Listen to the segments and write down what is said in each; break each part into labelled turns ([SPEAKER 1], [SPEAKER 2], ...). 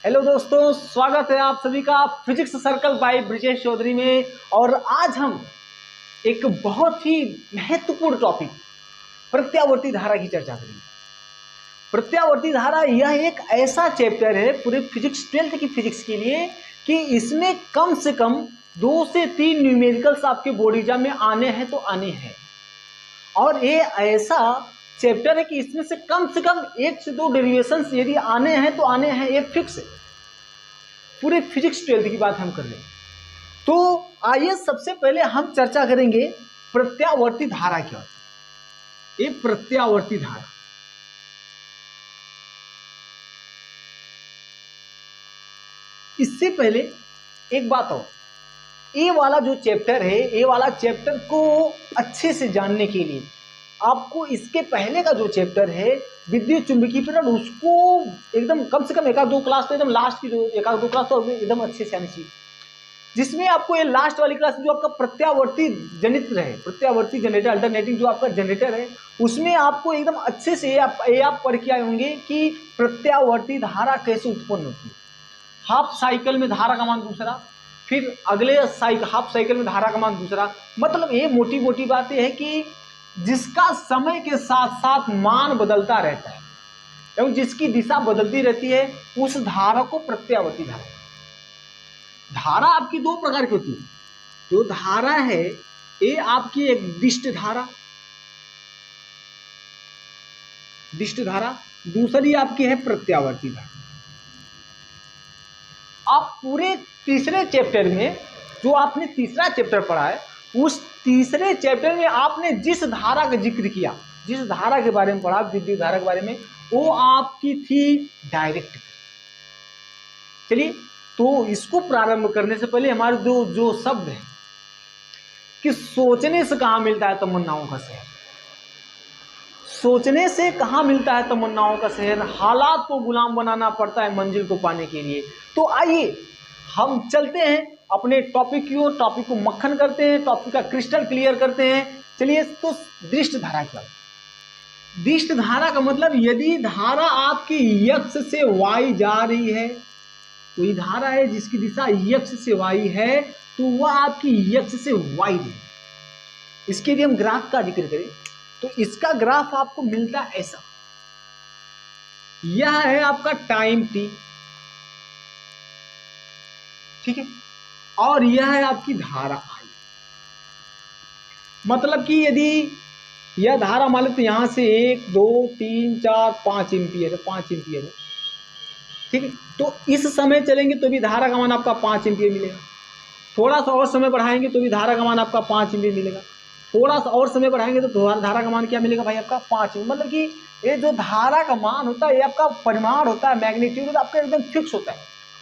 [SPEAKER 1] Hello दोस्तों, स्वागत है आप सभी का physics circle by Brijesh Chaudhary में। और आज हम एक बहुत ही महत्वपूर्ण टॉपिक प्रत्यावर्ती धारा की चर्चा करेंगे। प्रत्यावर्ती धारा यह एक ऐसा चैप्टर है पूरे फिजिक्स 12th की फिजिक्स के लिए कि इसमें कम से कम 2 से 3 न्यूमेरिकल्स आपके बोर्ड एग्जाम में आने हैं तो आने हैं। और ये ऐसा चैप्टर है कि इसमें से कम 1 से 2 डेरिवेशंस यदि आने हैं तो आने हैं, ये फिक्स है। पूरे फिजिक्स 12th की बात हम कर रहे हैं। तो आइए सबसे पहले हम चर्चा करेंगे प्रत्यावर्ती धारा क्या होती है। ये प्रत्यावर्ती धारा, इससे पहले एक बात और, ये वाला जो चैप्टर है, ये वाला चैप्टर को अच्छे से जानने के लिए आपको इसके पहले का जो चैप्टर है विद्युत चुंबकीय प्रेरण, उसको एकदम कम से कम 1-2 क्लास तो एकदम लास्ट की जो 1-2 क्लास तो एकदम अच्छे से आनी चाहिए, जिसमें आपको ये लास्ट वाली क्लास जो आपका प्रत्यावर्ती जनित्र है, प्रत्यावर्ती जनरेटर अल्टरनेटिंग जो आपका जनरेटर है, उसमें आपको एकदम अच्छे से आप पढ़ के आए होंगे कि प्रत्यावर्ती धारा कैसे उत्पन्न होती है। हाफ साइकिल में धारा का मान दूसरा, फिर अगले हाफ साइकिल में धारा का मान दूसरा। मतलब ये मोटी बात यह है कि जिसका समय के साथ साथ मान बदलता रहता है एवं जिसकी दिशा बदलती रहती है, उस धारा को प्रत्यावर्ती धारा। धारा आपकी 2 प्रकार की होती है। जो धारा है ये आपकी एक दिष्ट धारा, दूसरी आपकी है प्रत्यावर्ती धारा। आप पूरे तीसरे चैप्टर में, जो आपने तीसरा चैप्टर पढ़ा है, उस तीसरे चैप्टर में आपने जिस धारा का जिक्र किया, जिस धारा के बारे में पढ़ा, विद्युत धारा के बारे में, वो आपकी थी डायरेक्ट। चलिए, तो इसको प्रारंभ करने से पहले हमारे जो शब्द है कि सोचने से कहाँ मिलता है तमन्नाओं का शहर, सोचने से कहाँ मिलता है तमन्नाओं का शहर, हालात को गुलाम बनाना पड़ता है मंजिल को पाने के लिए। तो आइए हम चलते हैं अपने टॉपिक की ओर, टॉपिक को मक्खन करते हैं, टॉपिक का क्रिस्टल क्लियर करते हैं। चलिए, तो दृष्ट धारा क्या है? दृष्ट धारा का मतलब, यदि धारा आपकी यक्ष से वाई जा रही है, कोई धारा है जिसकी दिशा यक्ष से वाई है, तो वह आपकी यक्ष से वाई रही। इसके लिए हम ग्राफ का जिक्र करें तो इसका ग्राफ आपको मिलता है ऐसा। यह है आपका टाइम t, ठीक है, और यह है आपकी धारा I। मतलब कि यदि यह धारा मान लेते यहां से 1, 2, 3, 4, 5 एम्पियर है, 5 एम्पियर है, ठीक है। तो इस समय चलेंगे तो भी धारा का मान आपका 5 एम्पियर मिलेगा। थोड़ा सा और समय बढ़ाएंगे तो भी धारा का मान आपका 5 एम्पियर मिलेगा। थोड़ा सा और समय बढ़ाएंगे तो धारा का मान क्या मिलेगा भाई? आपका 5 एम्पियर। मतलब कि ये जो धारा का मान होता है, ये आपका परिमाण होता है, मैग्नीट्यूड आपका एकदम फिक्स होता है,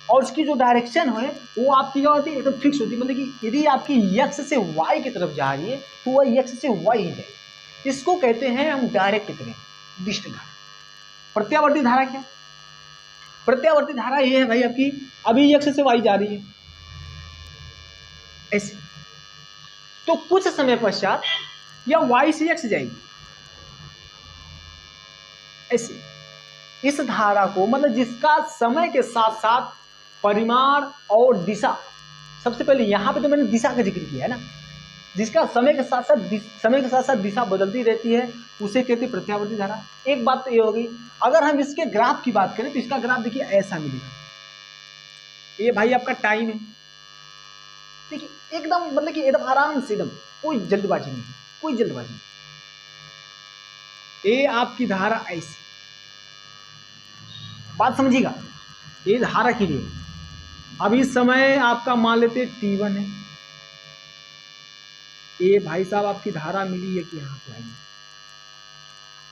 [SPEAKER 1] और उसकी जो डायरेक्शन है वो आपकी क्या होती है? एकदम फिक्स होती है। मतलब कि यदि आपकी यक्ष से वाई की तरफ जा रही है तो वह यक्ष से वाई ही जाए। इसको कहते हैं हम डायरेक्ट करें दिष्ट धारा। प्रत्यावर्ती धारा क्या? प्रत्यावर्ती धारा ये है भाई, आपकी अभी यक्ष से वाई जा रही है ऐसे, तो कुछ समय पश्चात या वाई से यक्ष जाएगी ऐसे। इस धारा को, मतलब जिसका समय के साथ साथ परिमाण और दिशा, सबसे पहले यहां पे तो मैंने दिशा का जिक्र किया है ना, जिसका समय के साथ साथ दिशा बदलती रहती है, उसे कहते हैं प्रत्यावर्ती धारा। एक बात तो ये होगी, अगर हम इसके ग्राफ की बात करें तो इसका ग्राफ देखिए ऐसा मिलेगा। ये भाई आपका टाइम है, देखिए एकदम, मतलब कि एकदम आराम से, एकदम कोई जल्दबाजी नहीं, कोई जल्दबाजी नहीं। ये आपकी धारा ऐसी, बात समझिएगा। ये धारा के लिए अभी समय आपका मान लेते t1 है। ये भाई साहब आपकी धारा मिली है कि यहाँ पे आई,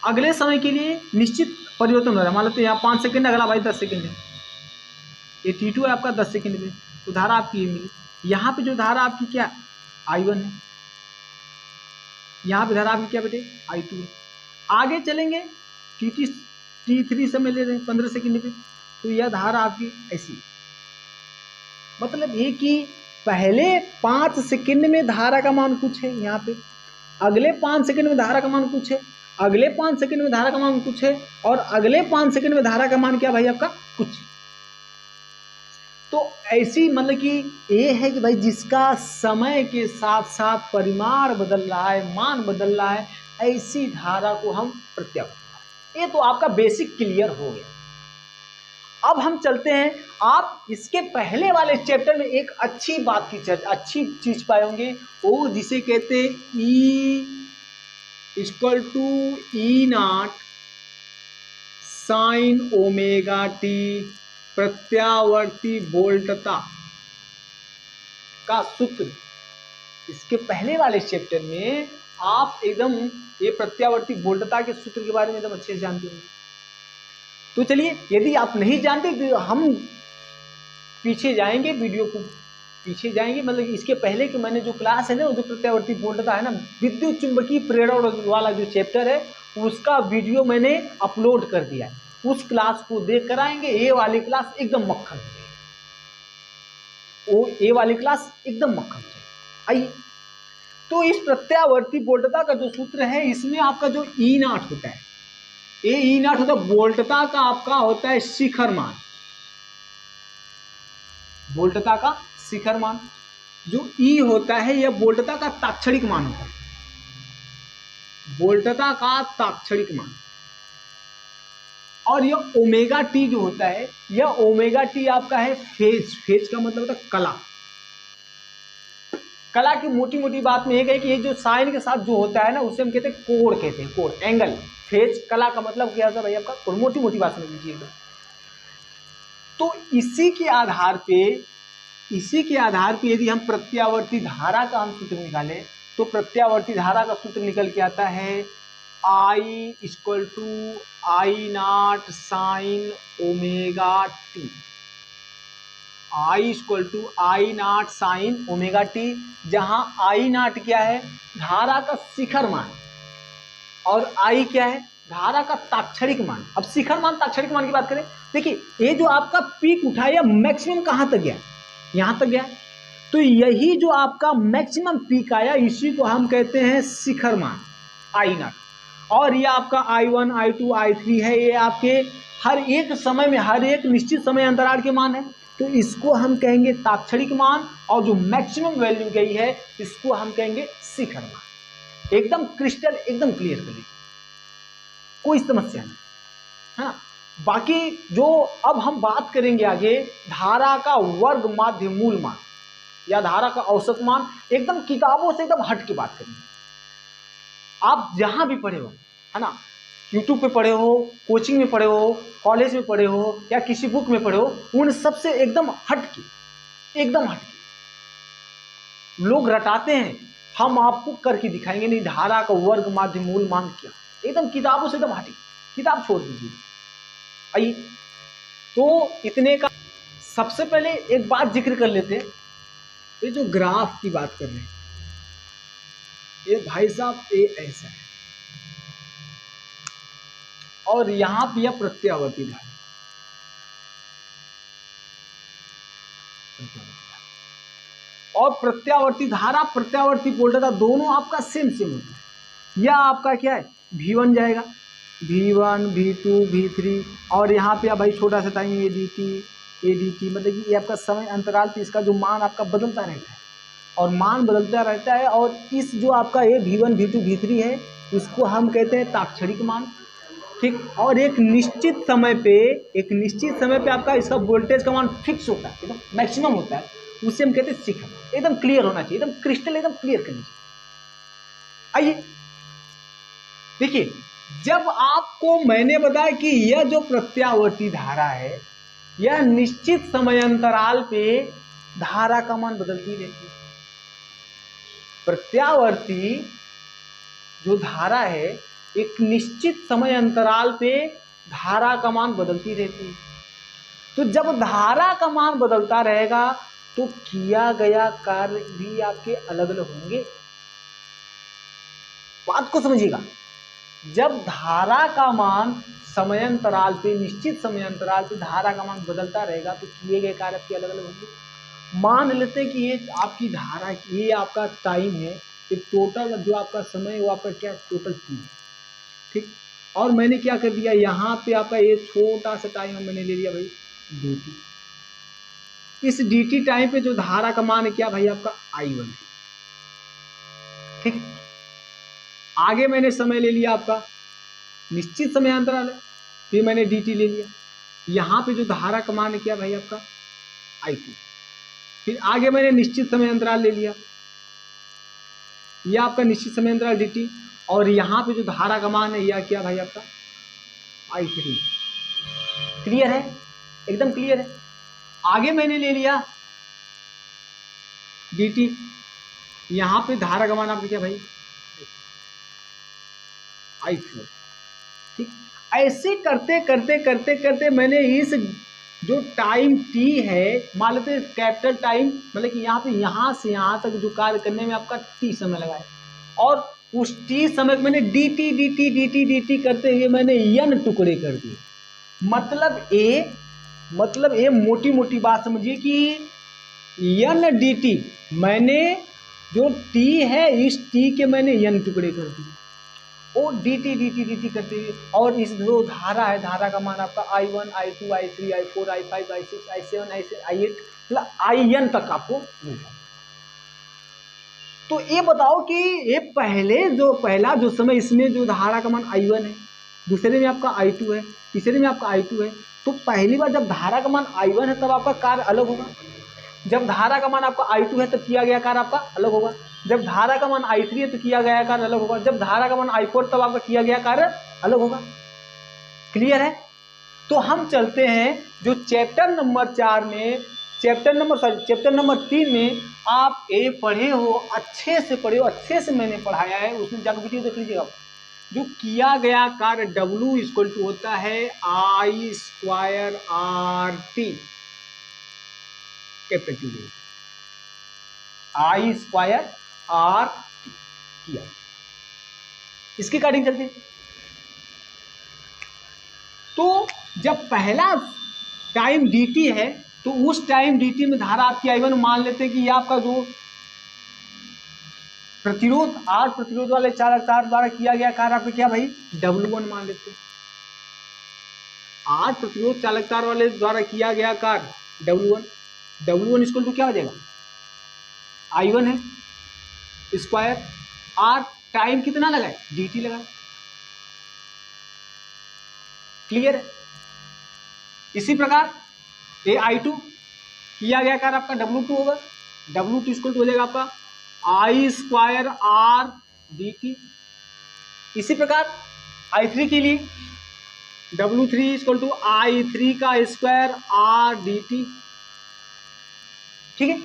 [SPEAKER 1] अगले समय के लिए निश्चित परिवर्तन हो रहा है। मान लेते यहाँ 5 सेकंड, अगला भाई 10 सेकंड है। ये t2 है आपका 10 सेकंड में, तो धारा आपकी ये मिली। यहाँ पे जो धारा आपकी क्या I1 है, यहाँ पे धारा आपकी क्या बेटे I2 है। आगे चलेंगे t3 समय ले रहे हैं 15 सेकंड पे, तो यह धारा आपकी ऐसी। मतलब ये कि पहले 5 सेकंड में धारा का मान कुछ है यहाँ पे, अगले 5 सेकंड में धारा का मान कुछ है, अगले 5 सेकंड में धारा का मान कुछ है, और अगले 5 सेकंड में धारा का मान क्या भाई आपका कुछ है। तो ऐसी मतलब कि ये है कि भाई जिसका समय के साथ साथ परिमाण बदल रहा है, मान बदल रहा है, ऐसी धारा को हम प्रत्यावर्ती। ये तो आपका बेसिक क्लियर हो गया। अब हम चलते हैं, आप इसके पहले वाले चैप्टर में एक अच्छी बात की चर्चा, अच्छी चीज पाएंगे, वो जिसे कहते हैं E equal to E naught sine omega T, प्रत्यावर्ती वोल्टता का सूत्र। इसके पहले वाले चैप्टर में आप एकदम ये प्रत्यावर्ती वोल्टता के सूत्र के बारे में एकदम अच्छे से जानते होंगे। तो चलिए, यदि आप नहीं जानते तो हम पीछे जाएंगे, वीडियो को पीछे जाएंगे, मतलब इसके पहले कि मैंने जो क्लास है ना, जो प्रत्यावर्ती वोल्टता है ना, विद्युत चुंबकीय प्रेरण वाला जो चैप्टर है, उसका वीडियो मैंने अपलोड कर दिया है। उस क्लास को देख कर आएंगे, ये वाली क्लास एकदम मक्खन हो जाएगी, वो ये वाली क्लास एकदम मक्खन हो जाएगी। आइए, तो इस प्रत्यावर्ती वोल्टता का जो सूत्र है, इसमें आपका जो ई नॉट होता है, ये ई नॉट होता है वोल्टता का, आपका होता है शिखर मान, वोल्टता का शिखर मान। जो ई होता है यह वोल्टता का ताक्षणिक मान होता है, वोल्टता का ताक्षणिक मान। और यह ओमेगा टी जो होता है, यह ओमेगा टी आपका है फेज, फेज का मतलब होता है कला। कला की मोटी मोटी बात में है कि ये जो साइन के साथ जो होता है ना, उसे हम कहते हैं कोण, कहते हैं कोण, एंगल। फेज कला का मतलब क्या होता है भाई आपका, मोटी मोटी बात समझ लीजिएगा। तो इसी के आधार पे यदि हम प्रत्यावर्ती धारा का हम सूत्र निकालें, तो प्रत्यावर्ती धारा का सूत्र निकल के आता है i equal to i naught sine omega t, i equal to i naught sine omega t, जहां आई नॉट क्या है, धारा का शिखर मान, और आई क्या है, धारा का ताक्षणिक मान। अब शिखर मान ताक्षणिक मान की बात करें, देखिए ये जो आपका पीक उठा या मैक्सिमम कहां तक गया, यहां तक गया, तो यही जो आपका मैक्सिमम पीक आया, इसी को हम कहते हैं शिखर मान आई नॉट। और ये आपका I1, I2, I3 है, ये आपके हर एक समय में, हर एक निश्चित समय अंतराल के मान है, तो इसको हम कहेंगे ताक्षणिक मान। और जो मैक्सिमम वैल्यू गई है, इसको हम कहेंगे शिखर मान। एकदम क्रिस्टल, एकदम क्लियर कर लीजिए, कोई समस्या नहीं, हाँ। बाकी जो अब हम बात करेंगे आगे, धारा का वर्ग माध्य मूल मान या धारा का औसत मान, एकदम किताबों से एकदम हट के बात करेंगे। आप जहां भी पढ़े हो, है ना, यूट्यूब पे पढ़े हो, कोचिंग में पढ़े हो, कॉलेज में पढ़े हो, या किसी बुक में पढ़े हो, उन सबसे एकदम हटके, एकदम हटके लोग रटाते हैं, हम आपको करके दिखाएंगे। नहीं, धारा का वर्ग माध्य मूल मान क्या, एकदम किताबों से एकदम हटे, किताब छोड़ दीजिए। आइए, तो इतने का सबसे पहले एक बात जिक्र कर लेते हैं। ये जो ग्राफ की बात कर रहे हैं, ये भाई साहब ये ऐसा है, और यहां पे यह प्रत्यावर्ती धारा, और प्रत्यावर्ती धारा, प्रत्यावर्ती वोल्टता दोनों आपका सेम सेम होता है। यह आपका क्या है, V1 जाएगा, V1, V2, V3, और यहाँ पे आप भाई छोटा सा टाइम ADT, मतलब कि ये आपका समय अंतराल पे इसका जो मान आपका बदलता रहता है, और मान बदलता रहता है। और इस जो आपका ये V1, V2, V3 है, इसको हम कहते हैं ताक्षणिक मान, ठीक। और एक निश्चित समय पे आपका इसका वोल्टेज का मान फिक्स होता है, एकदम मैक्सिमम होता है, उसे हम कहते हैं शिखर। एकदम क्लियर होना चाहिए, एकदम क्रिस्टल, एकदम क्लियर करनी चाहिए। आइए देखिए, जब आपको मैंने बताया कि यह जो प्रत्यावर्ती धारा है, यह निश्चित समय अंतराल पे धारा का मान बदलती रहती है। प्रत्यावर्ती जो धारा है, एक निश्चित समय अंतराल पे धारा का मान बदलती रहती है। तो जब धारा का मान बदलता रहेगा, तो किया गया कार्य भी आपके अलग अलग होंगे। बात को समझिएगा, जब धारा का मान समयांतराल पे, निश्चित समयांतराल पे धारा का मान बदलता रहेगा, तो किए गए कार्य आपके अलग अलग होंगे। मान लेते हैं कि ये आपकी धारा, ये आपका टाइम है, एक टोटल जो आपका समय है वो आपका क्या, टोटल T है, ठीक। और मैंने क्या कर दिया, यहाँ पे आपका ये छोटा सा टाइम मैंने ले लिया भाई dt, इस dt टाइम पे जो धारा का मान है क्या भाई आपका I1 है। ठीक, आगे मैंने समय ले लिया आपका निश्चित समय अंतराल है, फिर मैंने dt ले लिया, यहाँ पे जो धारा का मान है क्या भाई आपका I2, फिर आगे मैंने निश्चित समय अंतराल ले लिया, यह आपका निश्चित समय अंतराल dt, और यहाँ पे जो धारा का मान है यह क्या भाई आपका I3। क्लियर है, एकदम क्लियर है। आगे मैंने ले लिया dt, यहाँ पे धारा का मान आपका क्या भाई I4। ठीक, ऐसे करते करते करते करते मैंने इस जो टाइम t है, मान लेते हैं कैपिटल टाइम, मतलब कि यहाँ पे यहाँ से यहाँ तक जो कार्य करने में आपका t समय लगा है, और उस t समय मैंने dt करते हुए मैंने n टुकड़े कर दिए। मतलब ए मोटी मोटी बात समझिए कि n dt, मैंने जो t है इस t के मैंने n टुकड़े कर दिए, और dt करते हुए, और इस जो धारा है, धारा का मान आपका I1 I2 I3 I4 I5 I6 I7 I8 मतलब IN तक आपको मिल जाए। तो ये बताओ कि ये पहला जो समय इसमें जो धारा का मान I1 है, दूसरे में आपका I2 है, तीसरे में आपका I2 है, तो पहली बार जब धारा का मान I1 है तब आपका कार्य अलग होगा, जब धारा का मान आपका I2 है तब किया गया कार्य आपका अलग होगा, जब धारा का मान I3 है तो किया गया कार्य अलग होगा, जब धारा का मान I4 तब आपका किया गया कार्य अलग होगा। क्लियर है? तो हम चलते हैं जो चैप्टर नंबर 3 में आप ए पढ़े हो, अच्छे से पढ़े हो, अच्छे से मैंने पढ़ाया है, उसमें जाकर वीडियो देख लीजिएगा। जो किया गया कार्य W इक्वल टू होता है I square RT, capital I square RT किया। इसके अकॉर्डिंग चलते हैं। तो जब पहला टाइम dt है तो उस टाइम dt में धारा आपकी I1 मान लेते हैं कि यह आपका जो प्रतिरोध R प्रतिरोध वाले चालक तार द्वारा किया गया कार्य आपका क्या भाई W1 मान लेते हैं। R प्रतिरोध चालक तार वाले द्वारा किया गया कार्य W1 इक्वल टू क्या हो जाएगा I1 है स्क्वायर R, टाइम कितना लगाए dt लगाए। क्लियर है? इसी प्रकार ये I2 किया गया कार्य आपका W2 होगा, W2 इक्वल टू हो जाएगा आपका I स्क्वायर R dt। इसी प्रकार I3 के लिए W3 इक्वल टू I3 का स्क्वायर R dt। ठीक है,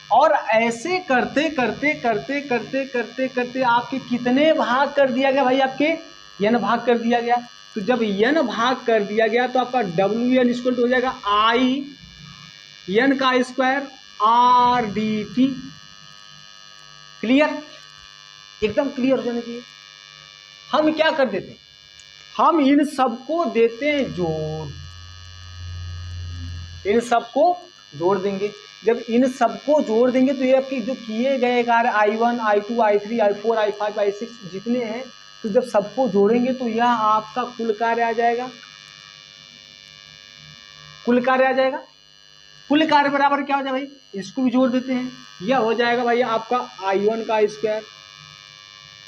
[SPEAKER 1] और ऐसे करते करते करते करते करते करते आपके कितने भाग कर दिया गया भाई, आपके n भाग कर दिया गया। तो जब n भाग कर दिया गया तो आपका Wn इक्वल टू हो जाएगा I n का स्क्वायर R dt। क्लियर, एकदम क्लियर हो जाना चाहिए। हम क्या कर देते हैं, हम इन सबको देते हैं जोड़, इन सबको जोड़ देंगे। जब इन सबको जोड़ देंगे तो ये आपके जो किए गए कार्य I1 I2 I3 I4 I5 I6 जितने हैं, तो जब सबको जोड़ेंगे तो यह आपका कुल कार्य आ जाएगा। कुल कार्य आ जाएगा। कुल कार्य बराबर क्या हो जाएगा भाई, इसको भी जोड़ देते हैं, यह हो जाएगा भाई आपका I1 का square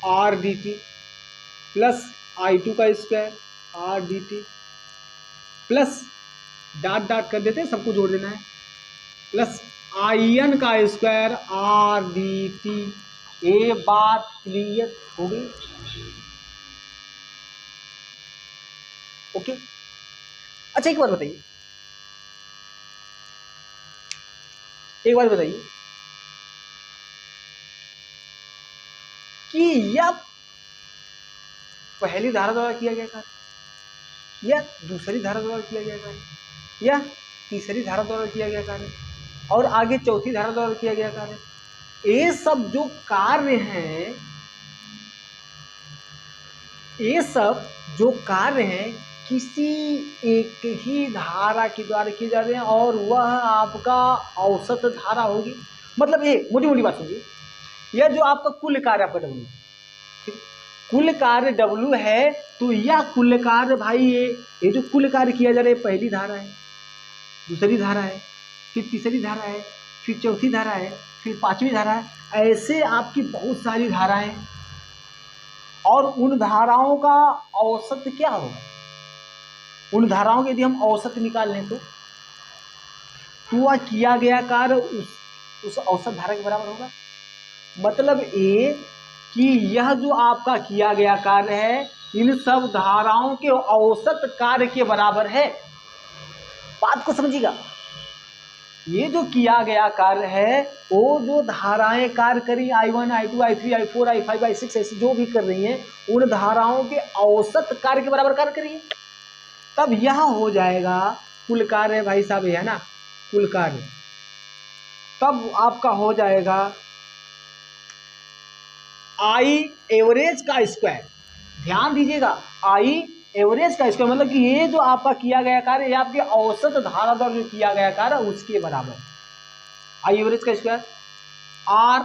[SPEAKER 1] R dt plus I2 का square R dt plus dot dot कर देते हैं, सबको जोड़ देना है, प्लस IN का स्क्वायर R dt। ये बात क्लियर हो गई? ओके। अच्छा एक बात बताइए, कि यह पहली धारा द्वारा किया गया कार्य, या दूसरी धारा द्वारा किया गया कार्य, या तीसरी धारा द्वारा किया गया कार्य, और आगे चौथी धारा द्वारा किया गया कार्य, ये सब जो कार्य हैं, ये सब जो कार्य हैं किसी एक ही धारा के द्वारा किए जा रहे हैं, और वह आपका औसत धारा होगी। मतलब ये मोटी मोटी बात समझिए, यह जो आपका कुल कार्य आपका W, कुल कार्य W है, तो यह कुल कार्य भाई ये जो कुल कार्य किया जा रहा है, पहली धारा है, दूसरी धारा है, फिर तीसरी धारा है, फिर चौथी धारा है, फिर पांचवी धारा है। ऐसे आपकी बहुत सारी धाराएं, और उन धाराओं का औसत क्या होगा? उन धाराओं के यदि हम औसत निकाल लें तो वह किया गया कार्य उस औसत धारा के बराबर होगा। मतलब ये कि यह जो आपका किया गया कार्य है इन सब धाराओं के औसत कार्य के बराबर है। बात को समझिएगा, ये जो किया गया कार्य है वो जो धाराएं कार्य करी I1, I2, I3, I4, I5, I6 ऐसे जो भी कर रही हैं उन धाराओं के औसत कार्य के बराबर कार्य करिए, तब यह हो जाएगा कुल कार्य। भाई साहब है ना कुल कार्य, तब आपका हो जाएगा I एवरेज का स्क्वायर। ध्यान दीजिएगा, I एवरेज का स्क्वायर मतलब कि ये जो आपका किया गया कार्य ये आपके औसत धारा द्वारा जो किया गया कार्य उसके बराबर। I एवरेज का स्क्वायर और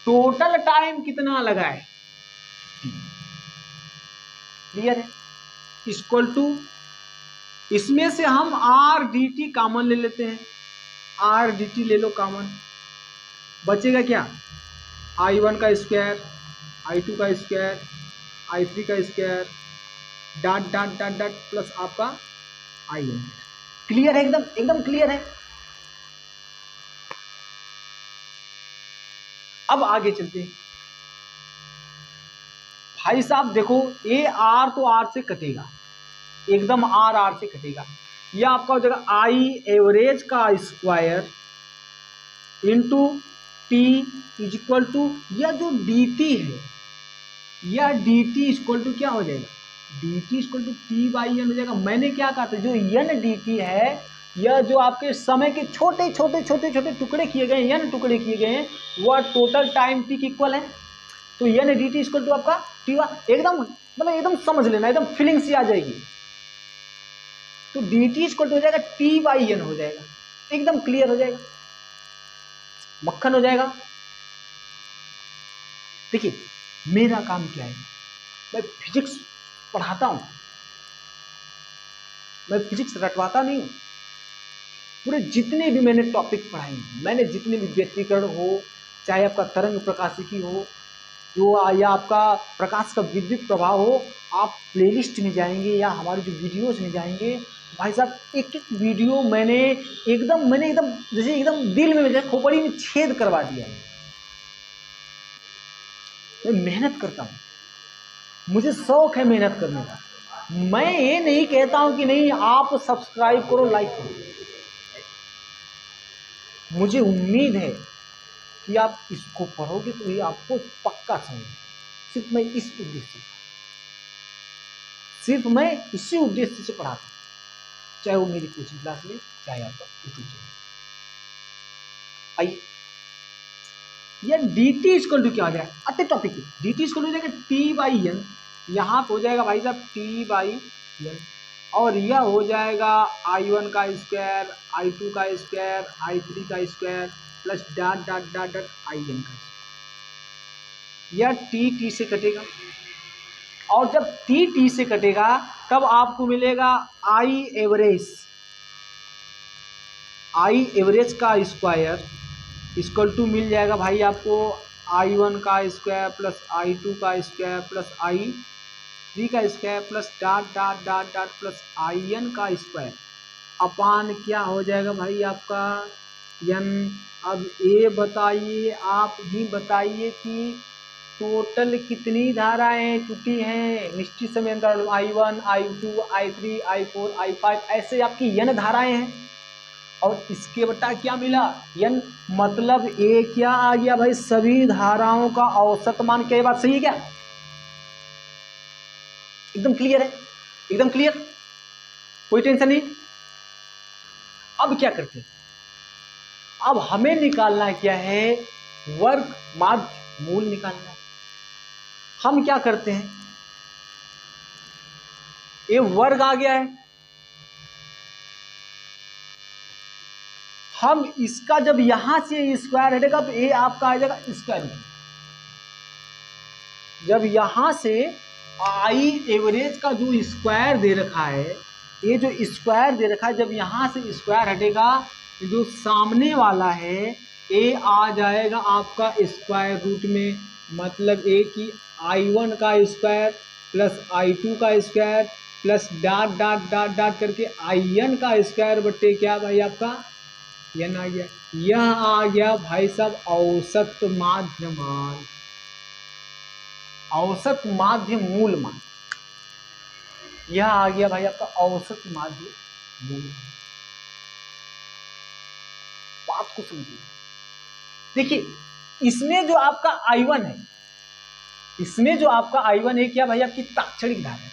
[SPEAKER 1] टोटल टाइम कितना लगा है, क्लियर है, इक्वल टू इसमें से हम आर डी टी कॉमन ले लेते हैं। आर डी टी ले लो कॉमन, बचेगा क्या? I1 का स्क्वायर, I2 का स्क्वायर, I3 का square, dot dot dot dot plus आपका I1। क्लियर है? एकदम एकदम क्लियर है। अब आगे चलते हैं। भाई साहब देखो, ये आर तो आर से कटेगा, एकदम आर आर से कटेगा। यह आपका हो जाएगा I एवरेज का square into T is equal to यह जो डी टी है, यह डी टी इक्वल टू क्या हो जाएगा? D T equal to T by N हो जाएगा। मैंने क्या कहा था, जो एन डी टी है यह जो आपके समय के छोटे छोटे छोटे छोटे टुकड़े किए गए एन टुकड़े किए गए हैं वह टोटल टाइम टी के इक्वल है। तो N D T equal to आपका टी वा, एकदम मतलब एकदम समझ लेना, एकदम फीलिंग सी आ जाएगी। तो डी टी इक्वल टू हो जाएगा टी बाई एन हो जाएगा, एकदम क्लियर हो जाएगा, मक्खन हो जाएगा। देखिए मेरा काम क्या है, मैं फिजिक्स पढ़ाता हूं, मैं फिजिक्स रटवाता नहीं हूं। पूरे जितने भी मैंने टॉपिक पढ़ाए, मैंने जितने भी व्यक्तिकरण हो, चाहे आपका तरंग प्रकाशिकी हो जो या आपका प्रकाश का विद्युत प्रभाव हो, आप प्लेलिस्ट में जाएंगे या हमारे जो वीडियोस में जाएंगे, भाई साहब एक एक वीडियो मैंने एकदम जैसे एकदम दिल में जैसे खोपड़ी में छेद करवा दिया है। मैं मेहनत करता हूँ, मुझे शौक है मेहनत करने का। मैं ये नहीं कहता हूं कि नहीं आप सब्सक्राइब करो, लाइक करो। मुझे उम्मीद है कि आप इसको पढ़ोगे तो ये आपको पक्का समझ। सिर्फ मैं इस उद्देश्य सिर्फ मैं इसी उद्देश्य से पढ़ाता हूं, चाहे वो मेरी कोचिंग क्लास में, चाहे आपका यूट्यूब चैनल। आइए, यह डी टी इक्वल टू क्या हो जाएगा? आते टॉपिक पे। डी टी इक्वल हो जाएगा टी बाई एन, यहाँ पे हो जाएगा भाई साहब टी बाई एन, और यह हो जाएगा I1 का स्क्वायर, I2 का स्क्वायर, I3 का square plus dot dot dot dot IN का स्क्वायर। यह टी टी से कटेगा, और जब टी टी से कटेगा तब आपको मिलेगा I एवरेज का स्क्वायर इक्वल टू मिल जाएगा भाई आपको I1 का स्क्वायर प्लस I2 का स्क्वायर प्लस I3 का square plus dot dot dot dot plus IN का स्क्वायर अपान क्या हो जाएगा भाई आपका n। अब ये बताइए, आप ही बताइए कि टोटल कितनी धाराएं टूटी हैं निश्चित समय अंतराल I1, I2, I3, I4, I5 ऐसे आपकी n धाराएं हैं, और इसके बटा क्या मिला n। मतलब ये क्या आ गया भाई, सभी धाराओं का औसत मान। क्या ये बात सही है क्या? एकदम क्लियर है, एकदम क्लियर, कोई टेंशन नहीं। अब क्या करते हैं, अब हमें निकालना क्या है, वर्ग माध्य मूल निकालना है। हम क्या करते हैं, ये वर्ग आ गया है, हम इसका जब यहां से स्क्वायर हटेगा तो ये आपका आ जाएगा स्क्वायर में। जब यहां से I एवरेज का जो स्क्वायर दे रखा है, ये जो स्क्वायर दे रखा है, जब यहां से स्क्वायर हटेगा जो सामने वाला है ए आ जाएगा आपका स्क्वायर रूट में, मतलब ए की I1 का स्क्वायर प्लस I2 का square plus dot dot dot dot करके IN का स्क्वायर बट्टे क्या भाई आपका n आ गया। यह आ गया भाई साहब औसत माध्य मान, औसत माध्य मूल मान। यह आ गया भाई आपका औसत माध्य मूल। बात को समझिए, देखिए इसमें जो आपका I1 है, इसमें जो आपका I1 है क्या भाई आपकी ताक्षणिक धारा है।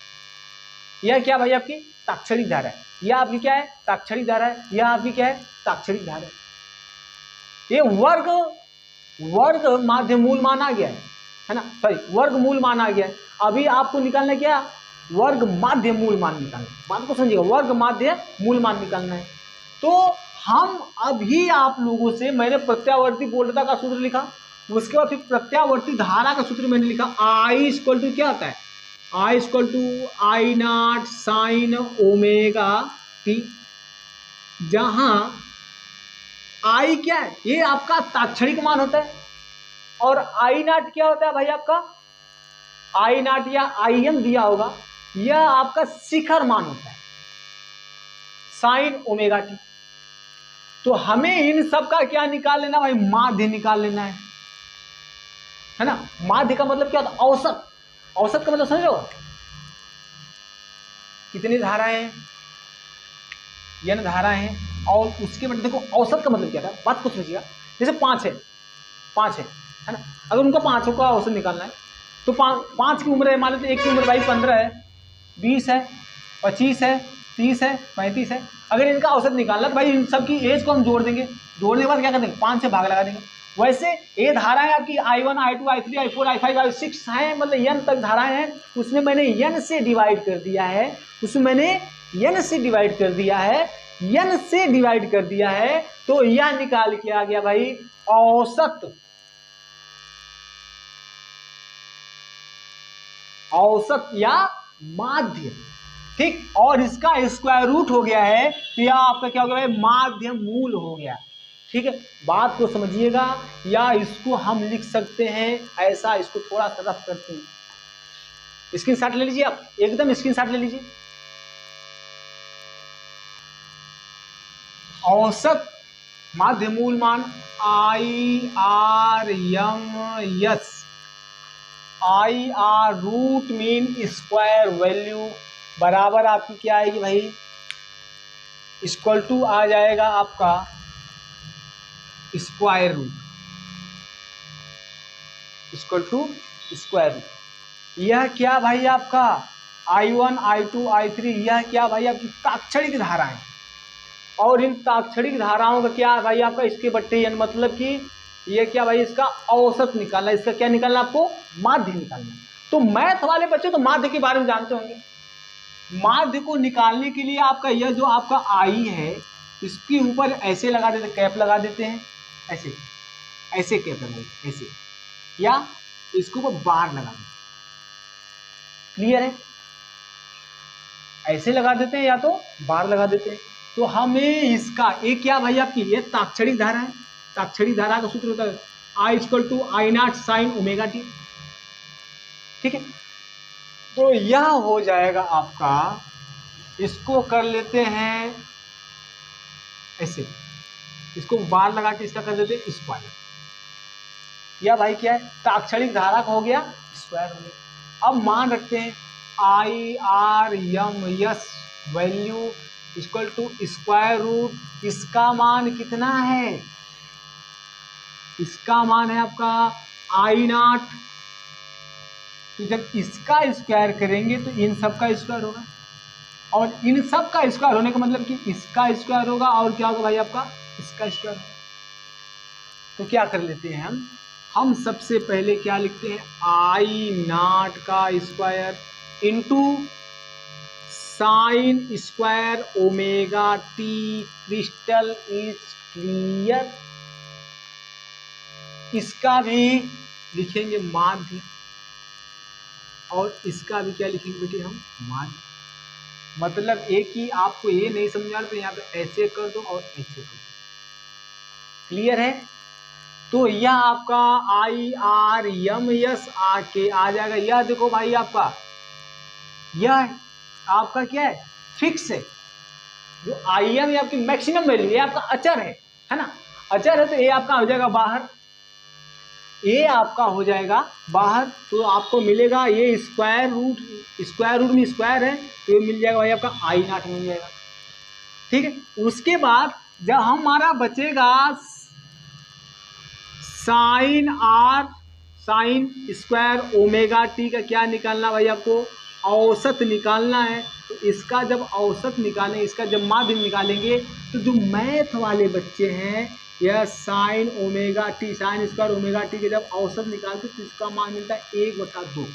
[SPEAKER 1] यह क्या भाई आपकी ताक्षणिक धारा है। यह आपकी क्या है ताक्षणिक धारा है। यह आपकी क्या है ताक्षणिक धारा है। ये वर्ग माध्य मूल मान आ गया है ना, सॉरी वर्ग मूल मान आ गया है। अभी आपको निकालना क्या, वर्ग माध्य मूल मान निकालना। बात को समझिएगा, वर्ग माध्य मूल मान निकालना है। तो हम अभी आप लोगों से, मैंने प्रत्यावर्ती वोल्टता का सूत्र लिखा, उसके बाद फिर प्रत्यावर्ती धारा का सूत्र मैंने लिखा। आई इक्वल टू क्या होता है, i equal to i naught sine omega t, जहां आई क्या है, ये आपका ताक्षणिक मान होता है, और आई नॉट क्या होता है भाई आपका, आई नॉट या आई एम दिया होगा, यह आपका शिखर मान होता है साइन ओमेगा टी। तो हमें इन सब का क्या निकाल लेना भाई, माध्य निकाल लेना है ना। माध्य का मतलब क्या होता है, औसत। औसत का मतलब समझो, कितनी धाराएं, n धाराएं हैं, और उसके बाद देखो औसत का मतलब क्या था, बात को समझिएगा। जैसे 5 है ना, अगर उनका 5 का औसत निकालना है तो 5 की उम्र है, मान लेते एक की उम्र भाई 15 है, 20 है, 25 है, 30 है, 35 है। अगर इनका औसत निकालना तो भाई इन सब की एज को हम जोड़ देंगे, जोड़ने के बाद क्या कर देंगे 5 से भाग लगा देंगे। वैसे ये धाराएं आपकी I1 I2 I3 I4 I5 I6 हैं, मतलब n तक धाराएं हैं, उसमें मैंने n से डिवाइड कर दिया है, उसमें मैंने n से डिवाइड कर दिया है, n से डिवाइड कर दिया है। तो यह निकाल के आ गया भाई औसत, औसत या माध्य, ठीक। और इसका स्क्वायर रूट हो गया है, तो यह आपका क्या हो गया भाई, माध्य मूल हो गया, ठीक है। बात को समझिएगा, या इसको हम लिख सकते हैं ऐसा, इसको थोड़ा सा रफ करते हैं। स्क्रीनशॉट ले लीजिए, आप एकदम स्क्रीनशॉट ले लीजिए। औसत माध्य मूल मान I R M S, I R root mean square value बराबर आपकी क्या आएगी भाई, इक्वल टू आ जाएगा आपका square root, equal to square root. यह क्या भाई आपका I1 I2 I3, यह क्या भाई आपकी ताक्षणिक धाराएं, और इन ताक्षणिक धाराओं का क्या भाई आपका इसके बट्टे n, मतलब कि ये क्या भाई इसका औसत निकालना, इसका क्या निकालना आपको, माध्य निकालना। तो मैथ वाले बच्चे तो माध्य के बारे में जानते होंगे। माध्य को निकालने के लिए आपका यह जो आपका आई है, इसके ऊपर ऐसे लगा देते, कैप लगा देते हैं, ऐसे ऐसे कैप लगा देते ऐसे, या इसके ऊपर बार लगा देते, क्लियर है, ऐसे लगा देते हैं या तो बार लगा देते हैं। तो हमें इसका एक क्या भाई आपकी ये ताक्षणिक धारा है, ताक्षणिक धारा का सूत्र होता है i equal to i naught sine omega t, ठीक है। तो यह हो जाएगा आपका, इसको कर लेते हैं ऐसे, इसको बार लगा के इसका कर देते हैं स्क्वायर, या भाई क्या है ताक्षणिक धारा का हो गया स्क्वायर हो गया। अब मान रखते हैं I R M S value equal to square root, इसका मान कितना है, इसका मान है आपका आई नॉट। तो जब इसका स्क्वायर करेंगे तो इन सब का स्क्वायर होगा, और इन सब का स्क्वायर होने का मतलब कि इसका स्क्वायर होगा, और क्या होगा भाई आपका इसका स्क्वायर होगा। तो क्या कर लेते हैं हम सबसे पहले क्या लिखते हैं, आई नॉट का square into sine square omega T, crystal is clear. इसका भी लिखेंगे माध्य, और इसका भी क्या लिखेंगे बेटे हम माध्य। मतलब एक ही आपको ये नहीं समझा तो यहाँ पे ऐसे कर दो और ऐसे कर दो, क्लियर है? तो यह आपका IRMS आके आ जाएगा। यह देखो भाई आपका, यह आपका क्या है, फिक्स है। जो IM आपकी मैक्सिमम वैल्यू, ये आपका अचर है ना, अचर है, तो ये आपका हो जाएगा बाहर, ये आपका हो जाएगा बाहर। तो आपको मिलेगा ये स्क्वायर रूट में स्क्वायर है, तो ये मिल जाएगा भाई आपका I0 मिल जाएगा। ठीक है, उसके बाद जब हमारा बचेगा साइन स्क्वायर ओमेगा टी का क्या निकालना भाई, आपको औसत निकालना है। तो इसका जब औसत निकालें, इसका जब माध्य निकालेंगे, तो जो मैथ वाले बच्चे हैं, यह sign omega T, sign square omega T के जब औसत निकालते तो इसका मान मिलता है 1/2।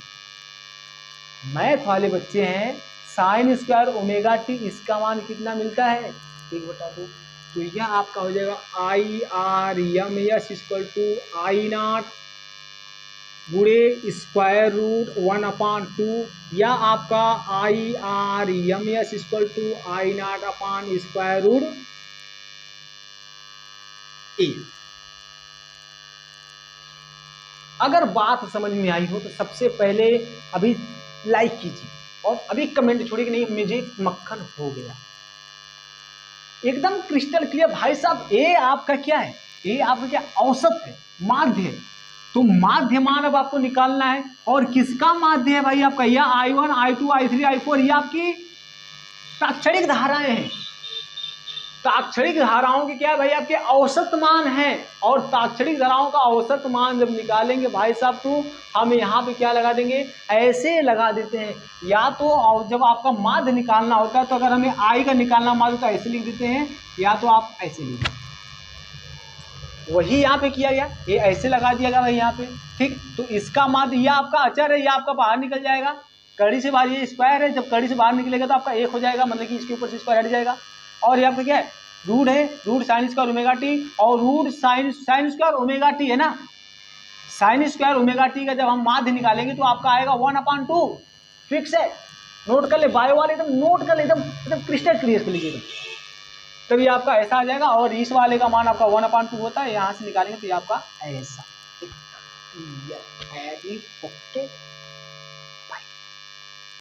[SPEAKER 1] मैथ वाले बच्चे हैं, साइन स्क्वायर ओमेगा टी, इसका मान कितना मिलता है, 1/2। तो यह आपका हो जाएगा IRMS इक्वल टू I0 गुणे स्क्वायर रूट 1/2, या आपका IRMS equal to I0 upon square root a. अगर बात समझ में आई हो तो सबसे पहले अभी लाइक कीजिए और अभी कमेंट छोड़िए कि नहीं मुझे मक्खन हो गया, एकदम क्रिस्टल क्लियर भाई साहब। ये आपका क्या है, ये आपका क्या औसत है, माध्य है। तो माध्य मान अब आपको निकालना है, और किसका माध्य है भाई आपका, यह I1 I2 I3 I4, ये आपकी ताक्षणिक धाराएं हैं। ताक्षणिक धाराओं की क्या है भाई, आपके औसत मान है। और ताक्षणिक धाराओं का औसत मान जब निकालेंगे भाई साहब, तो हम यहाँ पे क्या लगा देंगे, ऐसे लगा देते हैं। या तो जब आपका माध्य निकालना होता है, तो अगर हमें I का निकालना माध्य तो ऐसे लिख देते हैं, या तो आप ऐसे लिख देते, वही यहाँ पे किया गया, ये ऐसे लगा दिया गया भाई यहाँ पे। ठीक, तो इसका माध्य, यह आपका अचर है, यह आपका बाहर निकल जाएगा, कड़ी से बाहर, ये स्क्वायर है, जब कड़ी से बाहर निकलेगा तो आपका 1 हो जाएगा, मतलब कि इसके ऊपर से स्क्वायर हट जाएगा। और ये आपका क्या है, रूट है, root sine square omega t, और root sine square omega t है ना, साइन स्क्वायर ओमेगा टी का जब हम माध्य निकालेंगे तो आपका आएगा 1/2, फिक्स है। नोट कर ले, बायो वाले एकदम नोट कर ले, एकदम क्रिस्टल क्लियर कर लीजिए, तभी आपका ऐसा आ जाएगा। और इस वाले का मान आपका 1/2 होता है, यहाँ से निकालेंगे तो ये आपका ऐसा। ओके,